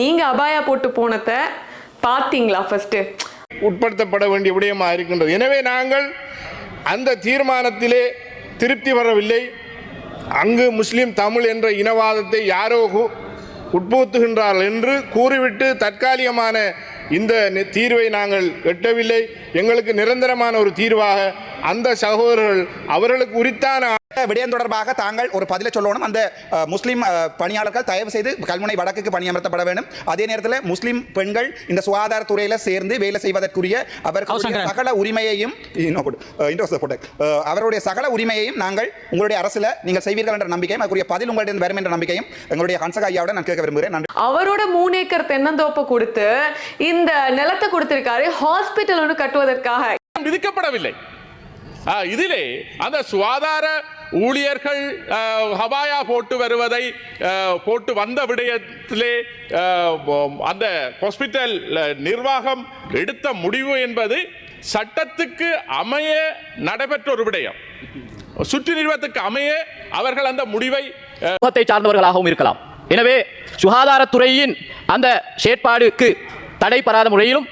நீங்க அபாயா போட்டு போனத பாத்தீங்களா? ஃபர்ஸ்ட் உட்படுத்தப்பட வேண்டிய விடயமாக இருக்கின்றது. எனவே நாங்கள் அந்த தீர்மானத்திலே திருப்தி வரவில்லை. அங்கு முஸ்லிம் தமிழ் என்ற இனவாதத்தை யாரோ உட்புகுத்துகின்றார்கள் என்று கூறிவிட்டு தற்காலிகமான இந்த தீர்வை நாங்கள் எட்டவில்லை. எங்களுக்கு நிரந்தரமான ஒரு தீர்வாக அந்த சகோதரர்கள் அவர்களுக்கு உரித்தான விடயம் தொடர்பாக தாங்கள் ஒரு பதிலை சொல்லணும். அந்த முஸ்லீம் பணியாளர்கள் தயவு செய்து கல்முனை வடக்குக்கு பணியமர்த்தப்பட வேண்டும். அதே நேரத்தில் முஸ்லீம் பெண்கள் இந்த சுகாதாரத்துறையில் சேர்ந்து வேலை செய்வதற்குரிய அவர்களுடைய சகல உரிமையையும் அவருடைய சகல உரிமையையும் நாங்கள் உங்களுடைய அரசில் நீங்கள் செய்வீர்கள் என்ற நம்பிக்கையும் அதுக்குரிய பதில் உங்களிடம் வரும் என்ற நம்பிக்கையும் எங்களுடைய ஹன்சகா ஐயாவோட நான் கேட்க விரும்புகிறேன். அவரோட 3 ஏக்கர் தென்னந்தோப்பை கொடுத்து இந்த நிலத்தை கொடுத்திருக்காரு ஹாஸ்பிட்டல் ஒன்று கட்டுவதற்காக. விதிக்கப்படவில்லை. இதிலே அந்த சுகாதார ஊழியர்கள் ஹபாயா போட்டு வருவதை போட்டு வந்த விடயத்திலே அந்த ஹாஸ்பிட்டல் நிர்வாகம் எடுத்த முடிவு என்பது சட்டத்துக்கு அமைய நடைபெற்ற ஒரு விடயம். சுற்று நிறுவனத்துக்கு அமைய அவர்கள் அந்த முடிவை சார்ந்தவர்களாகவும் இருக்கலாம். எனவே சுகாதாரத்துறையின் அந்த செயற்பாடுக்கு தடைபடாத முறையிலும்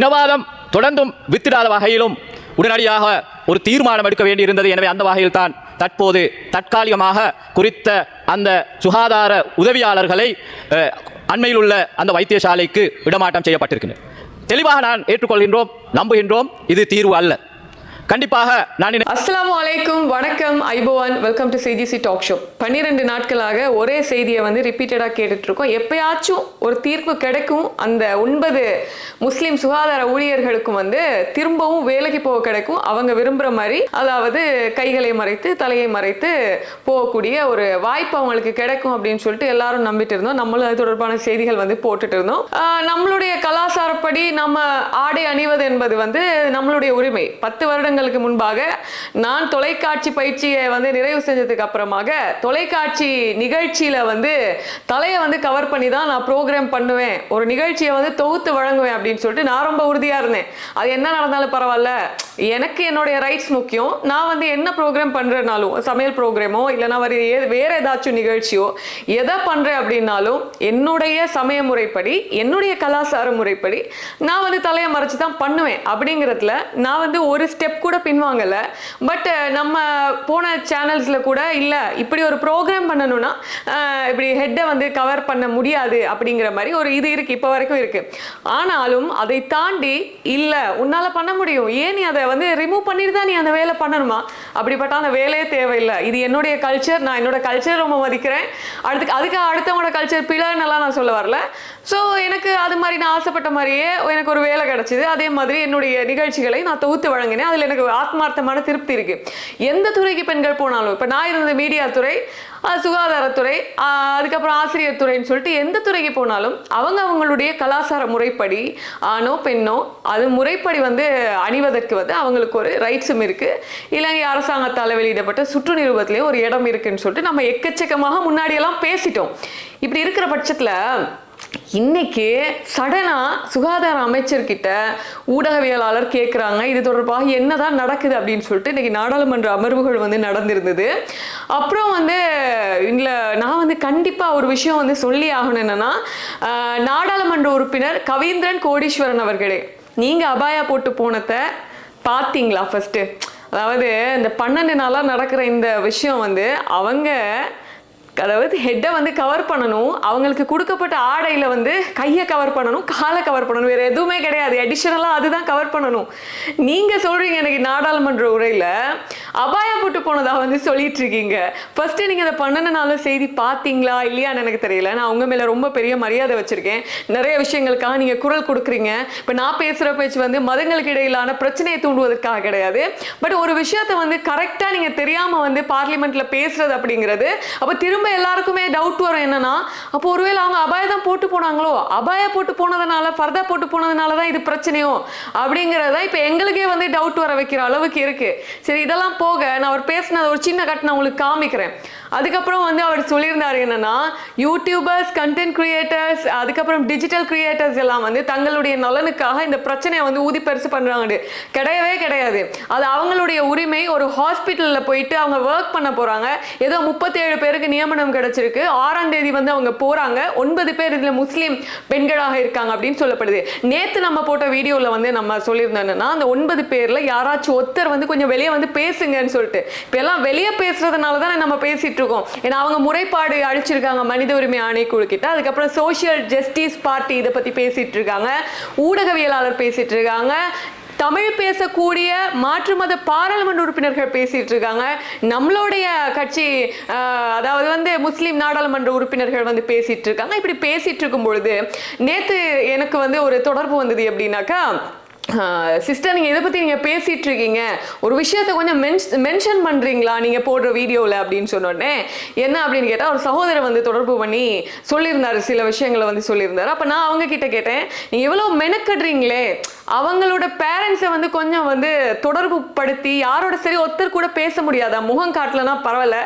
இனவாதம் தொடர்ந்தும் வித்திடாத வகையிலும் உடனடியாக ஒரு தீர்மானம் எடுக்க வேண்டியிருந்தது. எனவே அந்த வகையில் தான் தற்போது தற்காலிகமாக குறித்த அந்த சுகாதார உதவியாளர்களை அண்மையில் உள்ள அந்த வைத்தியசாலைக்கு இடமாற்றம் செய்யப்பட்டிருக்கிறது. தெளிவாக நான் ஏற்றுக்கொள்கின்றோம், நம்புகின்றோம். இது தீர்வு அல்ல. கண்டிப்பாக நான் அஸ்ஸலாமு அலைக்கும், வணக்கம், ஐபோவான், welcome to CGC talk show. 12 நாட்களாக ஒரே செய்தியை ரிப்பீட்டடாக கேட்டுட்டு இருக்கோம். எப்பயாச்சும் ஒரு தீர்ப்பு கிடைக்கும், அந்த 9 முஸ்லீம் சுகாதார ஊழியர்களுக்கும் திரும்பவும் வேலைக்கு போக கிடைக்கும், அவங்க விரும்புகிற மாதிரி, அதாவது கைகளை மறைத்து தலையை மறைத்து போகக்கூடிய ஒரு வாய்ப்பு அவங்களுக்கு கிடைக்கும் அப்படின்னு சொல்லிட்டு எல்லாரும் நம்பிட்டு இருந்தோம். நம்மளும் அது தொடர்பான செய்திகள் போட்டுட்டு இருந்தோம். நம்மளுடைய கலாச்சாரப்படி நம்ம ஆடை அணிவது என்பது நம்மளுடைய உரிமை. 10 வருடங்கள் முன்பாக நான் தொலைக்காட்சி பயிற்சியை நிறைவு செஞ்சதுக்கு அப்புறமாக தொலைக்காட்சி நிகழ்ச்சியில தலையை கவர் பண்ணி தான் நான் ப்ரோக்ராம் பண்ணுவேன், ஒரு நிகழ்ச்சியை தொகுத்து வழங்குவேன் அப்படின்னு சொல்லிட்டு நான் ரொம்ப உறுதியா இருந்தேன். அது என்ன நடந்தாலும் பரவாயில்ல, எனக்கு என்னுடைய ரைட்ஸ் முக்கியம். நான் என்ன ப்ரோக்ராம் பண்றேனாலும், சமையல் ப்ரோக்ராமோ இல்லைன்னா வேற ஏதாச்சும் நிகழ்ச்சியோ எதை பண்றேன் அப்படின்னாலும் என்னுடைய சமய முறைப்படி என்னுடைய கலாச்சார முறைப்படி நான் தலையை மறைச்சு தான் பண்ணுவேன். அப்படிங்கிறதுல நான் ஒரு ஸ்டெப் கூட பின்வாங்கல. பட் நம்ம போன சேனல்ஸ்ல கூட இல்ல இப்படி ஒரு ப்ரோக்ராம் பண்ணணும்னா இப்படி ஹெட்டை கவர் பண்ண முடியாது அப்படிங்கிற மாதிரி ஒரு இது இருக்கு, இப்ப வரைக்கும் இருக்கு. ஆனாலும் அதை தாண்டி இல்ல உன்னால பண்ண முடியும், ஏன் நீ அதை ரிமூவ் பண்ணிட்டு தான் நீ அந்த வேலை பண்ணணுமா? அப்படிப்பட்ட அந்த வேலையே தேவையில்லை. இது என்னுடைய கல்ச்சர், நான் என்னோட கல்ச்சர் ரொம்ப மதிக்கிறேன். அதுக்கு அடுத்தவங்களோட கல்ச்சர் பிள்ளைன்னெல்லாம் நான் சொல்ல வரல. ஸோ எனக்கு அது மாதிரி நான் ஆசைப்பட்ட மாதிரியே எனக்கு ஒரு வேலை கிடைச்சிது. அதே மாதிரி என்னுடைய நிகழ்ச்சிகளை நான் தொகுத்து வழங்கினேன். அதில் எனக்கு ஆத்மார்த்தமான திருப்தி இருக்கு. எந்த துறைக்கு பெண்கள் போனாலும், இப்போ நான் இருந்த மீடியா துறை, சுகாதாரத்துறை, அதுக்கப்புறம் ஆசிரியர் துறைன்னு சொல்லிட்டு எந்த துறைக்கு போனாலும் அவங்களுடைய கலாச்சார முறைப்படி ஆணோ பெண்ணோ அது முறைப்படி அணிவதற்கு அவங்களுக்கு ஒரு ரைட்ஸும் இருக்கு. இலங்கை அரசாங்கத்தால் வெளியிடப்பட்ட சுற்று நிறுவனத்திலேயே ஒரு இடம் இருக்குன்னு சொல்லிட்டு நம்ம எக்கச்சக்கமாக முன்னாடியெல்லாம் பேசிட்டோம். இப்படி இருக்கிற பட்சத்தில் இன்னைக்கு சடனா சுகாதார அமைச்சர்கிட்ட ஊடகவியலாளர் கேட்குறாங்க, இது தொடர்பாக என்னதான் நடக்குது அப்படின்னு சொல்லிட்டு. இன்னைக்கு நாடாளுமன்ற அமர்வுகள் நடந்திருந்தது. அப்புறம் இல்லை நான் கண்டிப்பாக ஒரு விஷயம் சொல்லி ஆகணும். என்னன்னா, நாடாளுமன்ற உறுப்பினர் கவீந்திரன் கோடீஸ்வரன் அவர்களே, நீங்கள் அபாயா போட்டு போனதை பார்த்தீங்களா? ஃபர்ஸ்ட் அதாவது இந்த 12 நாளாக நடக்கிற இந்த விஷயம் அவங்க அதாவது ஹெட்டை கவர் பண்ணணும், அவங்களுக்கு கொடுக்கப்பட்ட ஆடையில் கையை கவர் பண்ணணும், காலை கவர் பண்ணணும், வேறு எதுவுமே கிடையாது. அடிஷனலாக அதுதான் கவர் பண்ணணும். நீங்கள் சொல்கிறீங்க எனக்கு நாடாளுமன்ற உரையில் அபாயா போட்டு போனதாக சொல்லிட்டு இருக்கீங்க. ஃபர்ஸ்ட்டு நீங்கள் அதை 12 நாள் செய்தி பார்த்தீங்களா இல்லையான்னு எனக்கு தெரியல. நான் உங்கள் மேலே ரொம்ப பெரிய மரியாதை வச்சுருக்கேன். நிறைய விஷயங்களுக்காக நீங்கள் குரல் கொடுக்குறீங்க. இப்போ நான் பேசுகிற பேச்சு மதங்களுக்கு இடையிலான பிரச்சனையை தூண்டுவதற்காக கிடையாது. பட் ஒரு விஷயத்தை கரெக்டாக நீங்கள் தெரியாமல் பார்லிமெண்ட்டில் பேசுறது அப்படிங்கிறது, அப்போ திரும்ப எல்லாருக்குமே டவுட் வரும். என்னன்னா, அப்போ ஒருவேளை அவங்க அபாயா தான் போட்டு போனாங்களோ, அபாயா போட்டு போனதுனால, பர்தா போட்டு போனதுனால தான் இது பிரச்சனையோ அப்படிங்கிறத இப்போ எங்களுக்கே டவுட் வர வைக்கிற அளவுக்கு இருக்கு. சரி, இதெல்லாம் போக நான் அவர் பேசின ஒரு சின்ன கட் நான் உங்களுக்கு காமிக்கிறேன். அதுக்கப்புறம் வந்து அவர் சொல்லியிருந்தாரு என்னன்னா, யூடியூபர்ஸ், கண்டென்ட் கிரியேட்டர்ஸ், அதுக்கப்புறம் டிஜிட்டல் கிரியேட்டர்ஸ் எல்லாம் வந்து தங்களுடைய நலனுக்காக இந்த பிரச்சனையை வந்து ஊதி பெருசு பண்றாங்க. கிடையவே கிடையாது. அது அவங்களுடைய உரிமை. ஒரு ஹாஸ்பிட்டல்ல போயிட்டு அவங்க ஒர்க் பண்ண போறாங்க. ஏதோ 37 பேருக்கு நியமனம் கிடைச்சிருக்கு. 6ஆம் தேதி வந்து அவங்க போறாங்க. 9 பேர் இதுல முஸ்லீம் பெண்களாக இருக்காங்க அப்படின்னு சொல்லப்படுது. நேத்து நம்ம போட்ட வீடியோல வந்து நம்ம சொல்லியிருந்தோம் என்னன்னா, அந்த 9 பேர்ல யாராச்சும் ஒருத்தர் வந்து கொஞ்சம் வெளியே வந்து பேசுங்கன்னு சொல்லிட்டு. இப்ப எல்லாம் வெளியே பேசுறதுனால தான் நம்ம பேசிட்டு இருக்கோம். ஏன்னா அவங்க முறைப்பாடு அளிச்சிருக்காங்க மனித உரிமை ஆணைக்குழு கிட்ட. அதுக்கப்புறம் சோசியல் ஜஸ்டிஸ் பார்ட்டி இதை பத்தி பேசிட்டு இருக்காங்க. ஊடகவியலாளர் பேசிட்டு இருக்காங்க. தமிழ் பேசக்கூடிய மாற்று மத பாராளுமன்ற உறுப்பினர்கள் பேசிட்டு இருக்காங்க. நம்மளுடைய கட்சி அதாவது வந்து முஸ்லீம் நாடாளுமன்ற உறுப்பினர்கள் வந்து பேசிட்டு இருக்காங்க. இப்படி பேசிட்டு இருக்கும் பொழுது நேத்து எனக்கு வந்து ஒரு தொடர்பு வந்தது. எப்படின்னாக்கா, சிஸ்டர் நீங்கள் இதை பற்றி நீங்கள் பேசிகிட்டு இருக்கீங்க, ஒரு விஷயத்தை கொஞ்சம் மென்ஷன் பண்ணுறீங்களா நீங்கள் போடுற வீடியோவில் அப்படின்னு சொன்னோடனே, என்ன அப்படின்னு கேட்டால் ஒரு சகோதரர் வந்து தொடர்பு பண்ணி சொல்லியிருந்தார், சில விஷயங்களை வந்து சொல்லியிருந்தார். அப்போ நான் அவங்க கிட்ட கேட்டேன், நீங்கள் எவ்வளோ மெனக்கடுறீங்களே, அவங்களோட பேரண்ட்ஸை வந்து கொஞ்சம் வந்து தொடர்பு படுத்தி யாரோட சரி ஒருத்தர் கூட பேச முடியாதா, முகம் காட்டலன்னா பரவாயில்ல,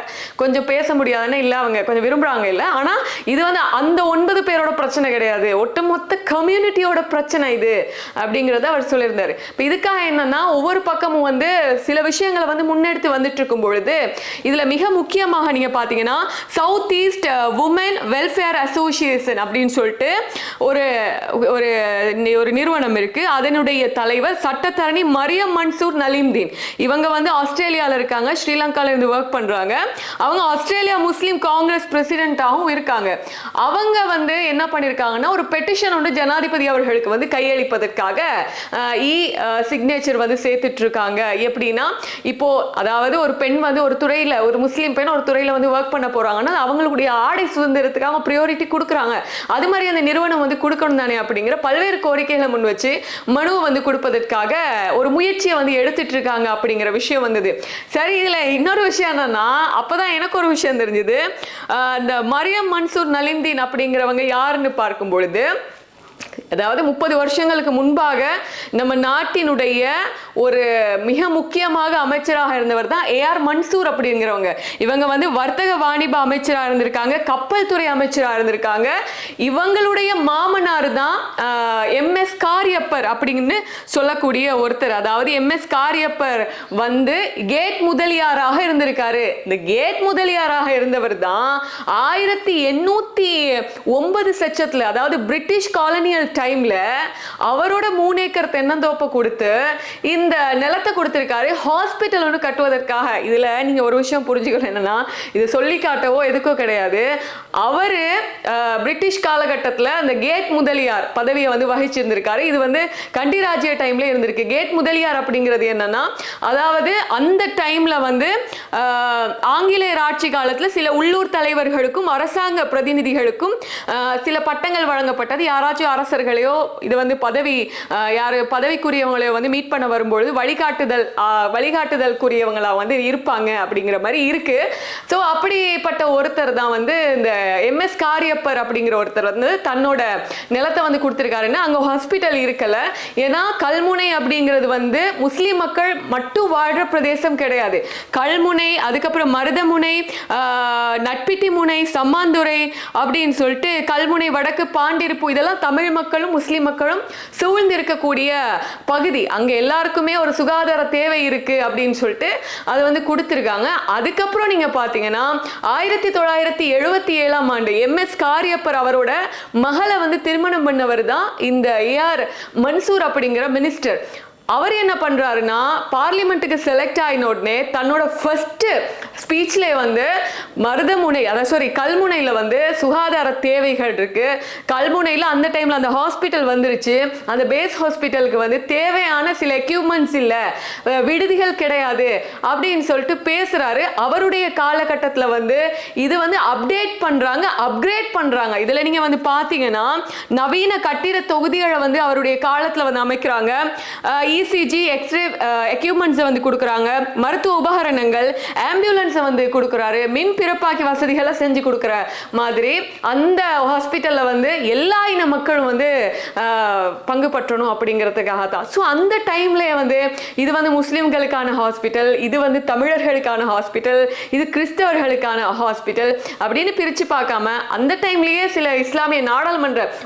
கொஞ்சம் பேச முடியாதுன்னா இல்லை அவங்க கொஞ்சம் விரும்புகிறாங்க இல்லை. ஆனால் இது வந்து அந்த 9 பேரோட பிரச்சனை கிடையாது, ஒட்டுமொத்த கம்யூனிட்டியோட பிரச்சனை இது அப்படிங்கிறத அவர் சொல்லியிருந்தாரு. இப்போ இதுக்காக என்னன்னா, ஒவ்வொரு பக்கமும் வந்து சில விஷயங்களை வந்து முன்னெடுத்து வந்துட்டு இருக்கும் பொழுது இதுல மிக முக்கியமாக நீங்க பாத்தீங்கன்னா, south east women welfare association அப்படின்னு சொல்லிட்டு ஒரு ஒரு நிறுவனம் இருக்கு. அதனுடைய தலைவர் சட்டத்தரணி மரியம் மன்சூர் நலீம்தீன். இவங்க வந்து ஆஸ்திரேலியாவில் இருக்காங்க, ஸ்ரீலங்கால இருந்து ஒர்க் பண்றாங்க. அவங்க ஆஸ்திரேலியா முஸ்லீம் காங்கிரஸ் பிரசிடென்ட்டாகவும் இருக்காங்க. அவங்க வந்து என்ன பண்ணிருக்காங்கன்னா, ஒரு பெட்டிஷன் ஒன்று ஜனாதிபதி அவர்களுக்கு வந்து கையளிப்பதற்காக சிக்னேச்சர் வந்து சேர்த்துட்டு இருக்காங்க. எப்படின்னா, இப்போ அதாவது ஒரு பெண் வந்து ஒரு துறையில, ஒரு முஸ்லீம் பெண் ஒரு துறையில வந்து ஒர்க் பண்ண போறாங்கன்னா அவங்களுடைய ஆடை சுதந்திரத்துக்கு அவங்க ப்ரியாரிட்டி கொடுக்குறாங்க. அது மாதிரி அந்த நிறுவனம் வந்து கொடுக்கணும் தானே அப்படிங்கிற பல்வேறு கோரிக்கைகளை முன் வச்சு மனுவை வந்து கொடுப்பதற்காக ஒரு முயற்சியை வந்து எடுத்துட்டு இருக்காங்க அப்படிங்கிற விஷயம் வந்தது. சரி, இதுல இன்னொரு விஷயம் என்னன்னா, அப்பதான் எனக்கு ஒரு விஷயம் தெரிஞ்சது. இந்த மரியம் மன்சூர் நலீம்தீன் அப்படிங்கிறவங்க யாருன்னு பார்க்கும் பொழுது, அதாவது 30 வருஷங்களுக்கு முன்பாக நம்ம நாட்டினுடைய ஒரு மிக முக்கியமாக அமைச்சராக இருந்தவர் தான் ஏஆர் மன்சூர் அப்படிங்கிறவங்க. இவங்க வந்து வர்த்தக வாணிப அமைச்சராக இருந்திருக்காங்க, கப்பல் துறை அமைச்சராக இருந்திருக்காங்க. இவங்களுடைய மாமனார் தான் எம்எஸ் காரியப்பர் அப்படின்னு சொல்லக்கூடிய ஒருத்தர். அதாவது எம்எஸ் காரியப்பர் வந்து கேட் முதலியாராக இருந்திருக்காரு. இந்த கேட் முதலியாராக இருந்தவர் தான் 1809 செச்சத்துல, அதாவது பிரிட்டிஷ் காலனியல் டைம்ல அவரோட 3 ஏக்கர் தென்னந்தோப்பை கொடுத்து இந்த நிலத்தை கொடுத்திருக்காரு ஹாஸ்பிட்டல் ஒன்று கட்டுவதற்காக. இதுல நீங்க ஒரு விஷயம் புரிஞ்சுக்கணும், என்னன்னா இது சொல்லி காட்டவோ எதுக்கோ கிடையாது. அவரு பிரிட்டிஷ் காலகட்டத்தில் அந்த கேட் முதலியார் பதவியை வந்து வகிச்சிருந்திருக்காரு. இது வந்து கண்டிராஜ்ய டைம்ல இருந்திருக்கு. கேட் முதலியார் அப்படிங்கிறது என்னன்னா, அதாவது அந்த டைம்ல வந்து ஆங்கிலேயர் ஆட்சி காலத்தில் சில உள்ளூர் தலைவர்களுக்கும் அரசாங்க பிரதிநிதிகளுக்கும் சில பட்டங்கள் வழங்கப்பட்டது. யாராச்சும் அரசர்களையோ இது வந்து பதவிக்குரியவங்களையோ வந்து மீட் பண்ண வரும்பொழுது வழிகாட்டுதல்குரியவங்களா வந்து இருப்பாங்க அப்படிங்கிற மாதிரி இருக்கு. ஸோ அப்படிப்பட்ட ஒருத்தர் தான் வந்து இந்த எம்எஸ் காரியப்பர் அப்படிங்கிற ஒருத்தர் வந்து தன்னோட நிலத்தை வந்து கொடுத்திருக்காருன்னா, அங்க ஹாஸ்பிட்டல் இருக்கல. ஏன்னா கல்முனை அப்படிங்கிறது வந்து முஸ்லிம் மக்கள் மட்டும் வாழ்ற பிரதேசம் கிடையாது. கல்முனை, அதுக்கப்புறம் மருதமுனை, நட்பிட்டி முனை, சம்மாந்துறை அப்படின்னு சொல்லிட்டு கல்முனை, வடக்கு பாண்டிருப்பு, இதெல்லாம் தமிழ் மக்களும் முஸ்லிம் மக்களும் சூழ்ந்து இருக்கக்கூடிய பகுதி. அங்க எல்லாருக்குமே ஒரு சுகாதார தேவை இருக்கு அப்படின்னு சொல்லிட்டு அது வந்து கொடுத்திருக்காங்க. அதுக்கப்புறம் நீங்க பாத்தீங்கன்னா 1977ஆம் ஆண்டு எம்எஸ் காரியப்பர் அவரோட மகளை வந்து திருமணம் பண்ணவர் தான் இந்த ஏஆர் மன்சூர் அப்படிங்கிற மினிஸ்டர். அவர் என்ன பண்றாருன்னா, பார்லிமெண்ட்டுக்கு செலக்ட் ஆயின உடனே தன்னோட ஃபர்ஸ்ட் ஸ்பீச்ல வந்து மருதமுனை, கல்முனையில வந்து சுகாதார தேவைகள் இருக்கு. கல்முனையில அந்த டைம்ல அந்த ஹாஸ்பிட்டல் வந்துருச்சு. அந்த பேஸ் ஹாஸ்பிட்டலுக்கு வந்து தேவையான சில எக்யூப்மெண்ட்ஸ் இல்ல, விடுதிகள் கிடையாது அப்படின்னு சொல்லிட்டு பேசுறாரு. அவருடைய காலகட்டத்தில் வந்து இது வந்து அப்டேட் பண்றாங்க, அப்கிரேட் பண்றாங்க. இதுல நீங்க வந்து பாத்தீங்கன்னா நவீன கட்டிட தொகுதிகளை வந்து அவருடைய காலத்துல வந்து அமைக்கிறாங்க. இசிஜி எக்ஸ்ரே எக்யூப்மெண்ட்ஸை வந்து கொடுக்குறாங்க, மருத்துவ உபகரணங்கள், ஆம்புலன்ஸை வந்து கொடுக்குறாரு, மின் பிறப்பாக்கி வசதிகளை செஞ்சு கொடுக்குற மாதிரி அந்த ஹாஸ்பிட்டலில் வந்து எல்லா இன மக்களும் வந்து பங்கு பற்றணும் அப்படிங்கிறதுக்காக தான். ஸோ அந்த டைம்லேயே வந்து இது வந்து முஸ்லீம்களுக்கான ஹாஸ்பிட்டல், இது வந்து தமிழர்களுக்கான ஹாஸ்பிட்டல், இது கிறிஸ்தவர்களுக்கான ஹாஸ்பிட்டல் அப்படின்னு பிரித்து பார்க்காம அந்த டைம்லேயே சில இஸ்லாமிய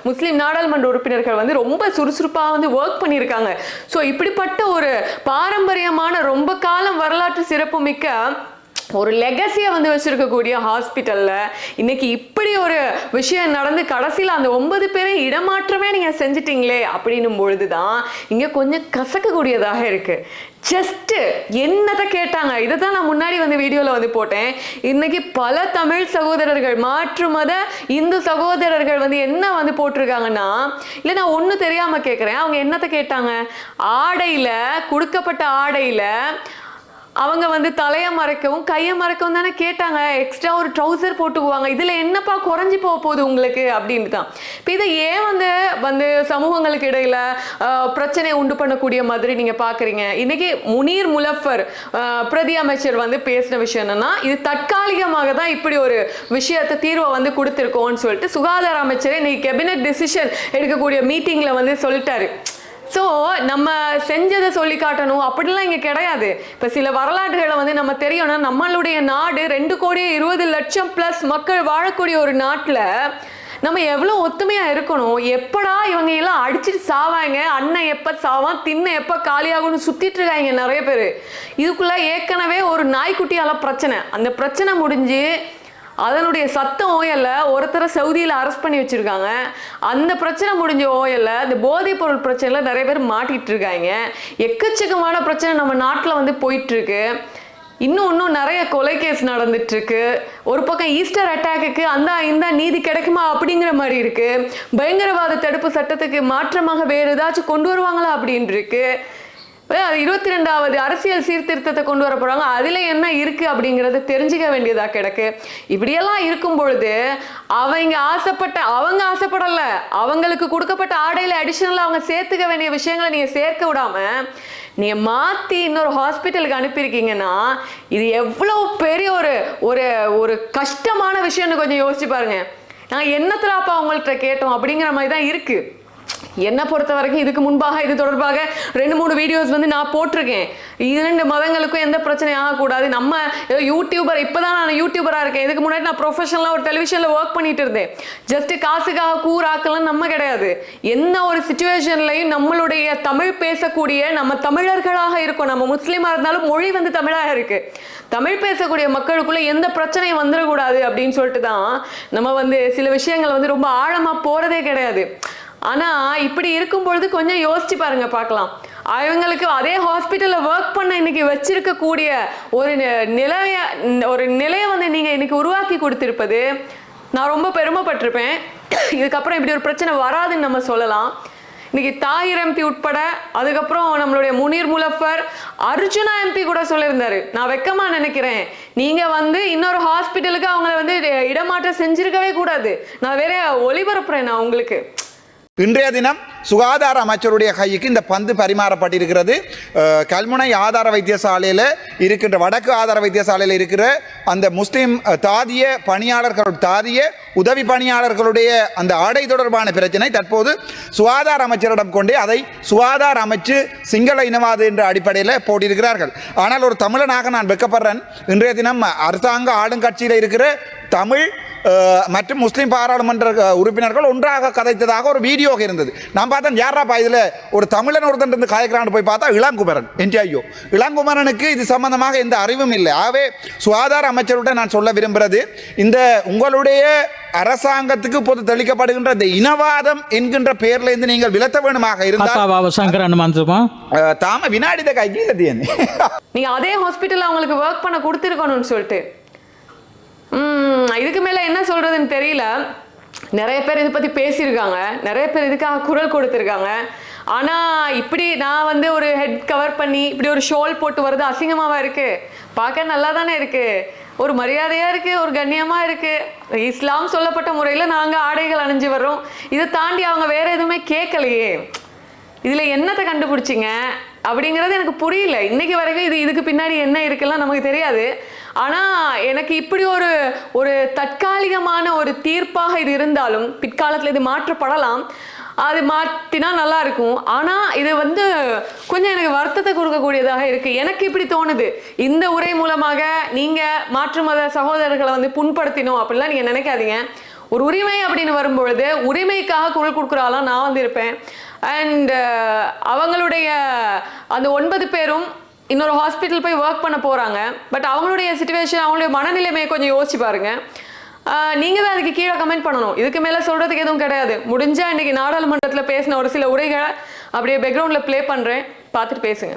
முஸ்லீம் நாடாளுமன்ற உறுப்பினர்கள் வந்து ரொம்ப சுறுசுறுப்பாக வந்து ஒர்க் பண்ணியிருக்காங்க. ஸோ இப்படிப்பட்ட ஒரு பாரம்பரியமான ரொம்ப காலம் வரலாற்று சிறப்பு மிக்க ஒரு லெகசியை வந்து வச்சிருக்கக்கூடிய ஹாஸ்பிட்டல்ல இன்னைக்கு இப்படி ஒரு விஷயம் நடந்து கடைசியில் அந்த 9 பேரை இடமாற்றமே நீங்க செஞ்சிட்டீங்களே அப்படின்னும் பொழுதுதான் இங்க கொஞ்சம் கசக்கக்கூடியதாக இருக்கு. ஜஸ்ட் என்னதை கேட்டாங்க, இதை தான் நான் முன்னாடி வந்து வீடியோவில் வந்து போட்டேன். இன்னைக்கு பல தமிழ் சகோதரர்கள், மாற்று மத இந்து சகோதரர்கள் வந்து என்ன வந்து போட்டிருக்காங்கன்னா, இல்லை நான் ஒன்றும் தெரியாமல் கேட்குறேன், அவங்க என்னத்தை கேட்டாங்க, ஆடையில் கொடுக்கப்பட்ட ஆடையில் அவங்க வந்து தலையை மறைக்கவும் கையை மறைக்கவும் தானே கேட்டாங்க, எக்ஸ்ட்ரா ஒரு ட்ரௌசர் போட்டுக்குவாங்க, இதில் என்னப்பா குறைஞ்சி போக போகுது உங்களுக்கு அப்படின்னு தான். இப்போ இதை ஏன் வந்து சமூகங்களுக்கு இடையில பிரச்சனையை உண்டு பண்ணக்கூடிய மாதிரி நீங்கள் பார்க்குறீங்க. இன்னைக்கு முனீர் முலஃபர் பிரதி அமைச்சர் வந்து பேசின விஷயம் என்னன்னா, இது தற்காலிகமாக தான் இப்படி ஒரு விஷயத்தை தீர்வை வந்து கொடுத்துருக்கோன்னு சொல்லிட்டு சுகாதார அமைச்சரே இன்னைக்கு கேபினட் டிசிஷன் எடுக்கக்கூடிய மீட்டிங்கில் வந்து சொல்லிட்டாரு. ஸோ நம்ம செஞ்சதை சொல்லி காட்டணும் அப்படிலாம் இங்கே கிடையாது. இப்போ சில வரலாற்றுகளை வந்து நம்ம தெரியணும்னா, நம்மளுடைய நாடு 2,20,00,000+ மக்கள் வாழக்கூடிய ஒரு நாட்டில் நம்ம எவ்வளோ ஒத்துமையாக இருக்கணும். எப்படா இவங்க எல்லாம் அடிச்சுட்டு சாவாங்க, அண்ணன் எப்போ சாவான், தின்ன எப்போ காலியாகும்னு சுற்றிட்டு இருக்காங்க நிறைய பேர். இதுக்குள்ளே ஏற்கனவே ஒரு நாய்க்குட்டியால் பிரச்சனை, அந்த பிரச்சனை முடிஞ்சு அதனுடைய சத்தம் ஓயல்ல ஒருத்தரை சவுதியில் அரெஸ்ட் பண்ணி வச்சிருக்காங்க. அந்த பிரச்சனை முடிஞ்ச ஓயல்ல இந்த போதைப் பொருள் பிரச்சனைல நிறைய பேர் மாட்டிட்டு இருக்காங்க. எக்கச்சக்கமான பிரச்சனை நம்ம நாட்டில் வந்து போயிட்டு இருக்கு. இன்னும் நிறைய கொலை கேஸ் நடந்துட்டு இருக்கு. ஒரு பக்கம் ஈஸ்டர் அட்டாக்கு இந்த நீதி கிடைக்குமா அப்படிங்கிற மாதிரி இருக்கு. பயங்கரவாத தடுப்பு சட்டத்துக்கு மாற்றமாக வேறு ஏதாச்சும் கொண்டு வருவாங்களா அப்படின்னு இருக்கு. 22வது அரசியல் சீர்திருத்தத்தை கொண்டு வர போறாங்க, அதுல என்ன இருக்கு அப்படிங்கறத தெரிஞ்சுக்க வேண்டியதா கிடக்கு. இப்படியெல்லாம் இருக்கும் பொழுது அவங்க ஆசைப்படல, அவங்களுக்கு கொடுக்கப்பட்ட ஆடையில அடிஷனலா அவங்க சேர்த்துக்க வேண்டிய விஷயங்களை நீங்க சேர்க்க விடாம நீங்க மாத்தி இன்னொரு ஹாஸ்பிட்டலுக்கு அனுப்பியிருக்கீங்கன்னா இது எவ்வளவு பெரிய ஒரு கஷ்டமான விஷயம்னு கொஞ்சம் யோசிச்சு பாருங்க. நாங்கள் என்னத்துலாப்பா அவங்கள்ட்ட கேட்டோம் அப்படிங்கிற மாதிரி தான் இருக்கு. என்னை பொறுத்த வரைக்கும் இதுக்கு முன்பாக இது தொடர்பாக 2-3 வீடியோஸ் வந்து நான் போட்டிருக்கேன். 2 மதங்களுக்கும் எந்த பிரச்சனையும் ஆகக்கூடாது. நம்ம யூடியூபர், இப்போதான் நான் யூடியூபராக இருக்கேன். இதுக்கு முன்னாடி நான் ப்ரொஃபஷனலாக ஒரு டெலிவிஷனில் ஒர்க் பண்ணிட்டு இருந்தேன். ஜஸ்ட் காசுக்காக கூறாக்கலாம் நம்ம கிடையாது. என்ன ஒரு சுச்சுவேஷன்லையும் நம்மளுடைய தமிழ் பேசக்கூடிய நம்ம தமிழர்களாக இருக்கும். நம்ம முஸ்லீமாக இருந்தாலும் மொழி வந்து தமிழாக இருக்கு. தமிழ் பேசக்கூடிய மக்களுக்குள்ள எந்த பிரச்சனையும் வந்துடக்கூடாது அப்படின்னு சொல்லிட்டு தான் நம்ம வந்து சில விஷயங்கள் வந்து ரொம்ப ஆழமாக போகிறதே கிடையாது. ஆனால் இப்படி இருக்கும் பொழுது கொஞ்சம் யோசிச்சு பாருங்க பார்க்கலாம். அவங்களுக்கு அதே ஹாஸ்பிட்டலில் ஒர்க் பண்ண இன்னைக்கு வச்சிருக்கக்கூடிய ஒரு நிலையை வந்து நீங்கள் இன்னைக்கு உருவாக்கி கொடுத்துருப்பது நான் ரொம்ப பெருமைப்பட்டிருப்பேன். இதுக்கப்புறம் இப்படி ஒரு பிரச்சனை வராதுன்னு நம்ம சொல்லலாம். இன்னைக்கு தாஹிர் எம்பி உட்பட, அதுக்கப்புறம் நம்மளுடைய முனீர் முலஃபர், அர்ஜுனா எம்பி கூட சொல்லியிருந்தாரு, நான் வெக்கமா நினைக்கிறேன், நீங்க வந்து இன்னொரு ஹாஸ்பிட்டலுக்கு அவங்கள வந்து இடமாற்றம் செஞ்சிருக்கவே கூடாது, நான் வேற ஒளிபரப்புறேன் நான் உங்களுக்கு. இன்றைய தினம் சுகாதார அமைச்சருடைய கைக்கு இந்த பந்து பரிமாறப்பட்டிருக்கிறது. கல்முனை ஆதார வைத்தியசாலையில் இருக்கின்ற, வடக்கு ஆதார வைத்தியசாலையில் இருக்கிற அந்த முஸ்லீம் தாதிய உதவி பணியாளர்களுடைய அந்த ஆடை தொடர்பான பிரச்சனை தற்போது சுகாதார அமைச்சரிடம் கொண்டே அதை சுகாதார அமைச்சு சிங்கள இனவாது என்ற அடிப்படையில் போட்டியிருக்கிறார்கள். ஆனால் ஒரு தமிழனாக நான் வெக்கப்படுறேன். இன்றைய தினம் அரசாங்க ஆளுங்கட்சியில் இருக்கிற தமிழ் மற்றும் முஸ்லீம் பாராளுமன்ற உறுப்பினர்கள் ஒன்றாக கதைத்ததாக ஒரு வீடியோ இருந்தது. நான் பார்த்தேன், யாராப்பா இதில் ஒரு தமிழன் ஒருத்தன் இருந்து கதைக்கிறான்னு போய் பார்த்தா இளங்குமரன், என்ஜிஐயோ. இளங்குமரனுக்கு இது சம்பந்தமாக எந்த அறிவும் இல்லை. ஆகவே சுகாதார அமைச்சருடன் நான் சொல்ல விரும்புகிறது, இந்த உங்களுடைய அரசாங்கத்துக்கு இப்போது தெளிக்கப்படுகின்ற இந்த இனவாதம் என்கின்ற பெயர்ல இருந்து நீங்கள் விலத்த வேணுமாக இருந்தால் தாம வினாடித கையில் நீங்க அதே ஹாஸ்பிட்டல் அவங்களுக்கு ஒர்க் பண்ண கொடுத்துருக்கணும்னு சொல்லிட்டு இதுக்கு மேல என்ன சொல்றதுன்னு தெரியல. நிறைய பேர் இதை பத்தி பேசியிருக்காங்க, நிறைய பேர் இதுக்காக குரல் கொடுத்துருக்காங்க. ஆனா இப்படி நான் வந்து ஒரு ஹெட் கவர் பண்ணி இப்படி ஒரு ஷோல் போட்டு வர்றது அசிங்கமாவா இருக்கு? பார்க்க நல்லா தானே இருக்கு, ஒரு மரியாதையா இருக்கு, ஒரு கண்ணியமா இருக்கு. இஸ்லாம் சொல்லப்பட்ட முறையில நாங்க ஆடைகள் அணிஞ்சு வர்றோம். இதை தாண்டி அவங்க வேற எதுவுமே கேட்கலையே. இதுல என்னத்தை கண்டுபிடிச்சிங்க? அப்படிங்கிறது எனக்கு புரியல. இன்னைக்கு வரைக்கும் இதுக்கு பின்னாடி என்ன இருக்குல்லாம் நமக்கு தெரியாது. ஆனா எனக்கு இப்படி ஒரு தற்காலிகமான ஒரு தீர்ப்பாக இது இருந்தாலும் பிற்காலத்தில் இது மாற்றப்படலாம். அது மாற்றினா நல்லா இருக்கும். ஆனா இது கொஞ்சம் எனக்கு வருத்தத்தை கொடுக்கக்கூடியதாக இருக்கு. எனக்கு இப்படி தோணுது, இந்த உரை மூலமாக நீங்க மாற்று மத சகோதரர்களை புண்படுத்தினோம் அப்படிலாம் நீங்க நினைக்காதீங்க. ஒரு உரிமை அப்படின்னு வரும்பொழுது உரிமைக்காக குரல் கொடுக்குறாலாம் நான் இருப்பேன். அண்ட் அவங்களுடைய அந்த 9 பேரும் இன்னொரு ஹாஸ்பிட்டல் போய் ஒர்க் பண்ண போறாங்க. பட் அவங்களுடைய சிச்சுவேஷன், அவங்களுடைய மனநிலைமையை கொஞ்சம் யோசிச்சு பாருங்க. நீங்க தான் அதுக்கு கீழே கமெண்ட் பண்ணணும். இதுக்கு மேல சொல்றதுக்கு எதுவும் கிடையாது. முடிஞ்சா இன்னைக்கு நாடாளுமன்றத்தில் பேசின ஒரு சில உரைகளை அப்படியே பேக்ரவுண்ட்ல ப்ளே பண்றேன், பார்த்துட்டு பேசுங்க.